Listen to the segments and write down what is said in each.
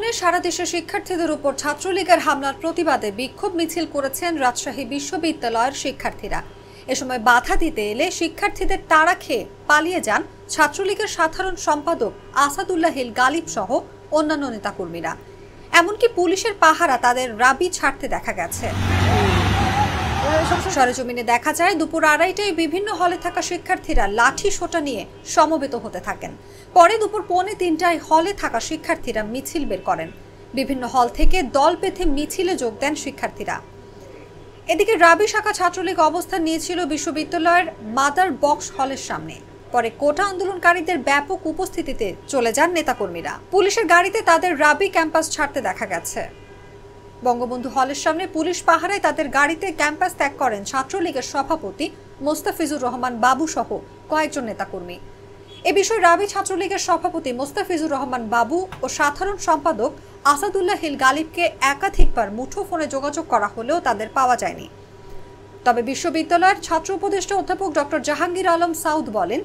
আন্দোলনে সারা দেশের শিক্ষার্থীদের উপর ছাত্রলীগের হামলার প্রতিবাদে বিক্ষোভ মিছিল করেছেন রাজশাহী বিশ্ববিদ্যালয়ের শিক্ষার্থীরা। এ সময় বাধা দিতে এলে শিক্ষার্থীদের তাড়া খেয়ে পালিয়ে যান ছাত্রলীগের সাধারণ সম্পাদক আসাদুল্লাহ হিল গালিব সহ অন্যান্য নেতাকর্মীরা। এমনকি পুলিশের পাহারা তাদের রাবি ছাড়তে দেখা গেছে। সরেজমিনে দেখা যায় দুপুর 2:30টায় বিভিন্ন হলে থাকা শিক্ষার্থীরা লাঠি সোঁটা নিয়ে সমবেত হতে থাকেন। পরে দুপুর 2:45টায় হলে থাকা শিক্ষার্থীরা মিছিল বের করেন। বিভিন্ন হল থেকে দল বেঁধে মিছিলে যোগ দেন শিক্ষার্থীরা। এদিকে রাবি শাখা ছাত্রলীগ অবস্থান নিয়েছিল বিশ্ববিদ্যালয়ের মাদার বক্স হলের সামনে। পরে কোটা আন্দোলনকারীদের ব্যাপক উপস্থিতিতে চলে যান নেতাকর্মীরা। পুলিশের গাড়িতে তাদের রাবি ক্যাম্পাস ছাড়তে দেখা গেছে। বঙ্গবন্ধু হলের সামনে পুলিশ পাহারায় তাদের গাড়িতে ক্যাম্পাস ত্যাগ করেন ছাত্রলীগের সভাপতি মোস্তাফিজুর রহমান বাবু সহ কয়েকজন নেতাকর্মী। এ বিষয়ে রাবি ছাত্রলীগের সভাপতি মোস্তাফিজুর রহমান বাবু ও সাধারণ সম্পাদক আসাদুল্লাহ হিল গালিবকে একাধিকবার মুঠোফোনে যোগাযোগ করা হলেও তাদের পাওয়া যায়নি। তবে বিশ্ববিদ্যালয়ের ছাত্র উপদেষ্টা অধ্যাপক ডক্টর জাহাঙ্গীর আলম সাউদ বলেন,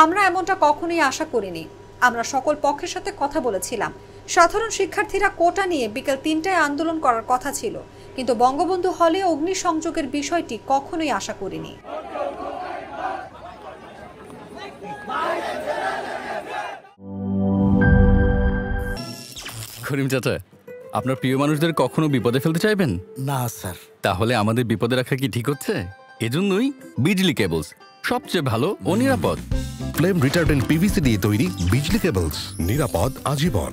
আমরা এমনটা কখনোই আশা করিনি। আমরা সকল পক্ষের সাথে কথা বলেছিলাম। সাধারণ শিক্ষার্থীরা কোটা নিয়ে বিকেল 3টায় আন্দোলন করার কথা ছিল, কিন্তু বঙ্গবন্ধু হলে অগ্নিসংযোগের বিষয়টি কখনোই আশা করিনি। করিম চাচা, আপনার প্রিয় মানুষদের কখনো বিপদে ফেলতে চাইবেন না স্যার। তাহলে আমাদের বিপদে রাখা কি ঠিক হচ্ছে? এজন্যই বিজলি কেবলস সবচেয়ে ভালো ও নিরাপদ। ফ্লেম রিটার্ডেন্ট পিভিসি দিয়ে তৈরি বিজলি কেবলস, নিরাপদ আজীবন।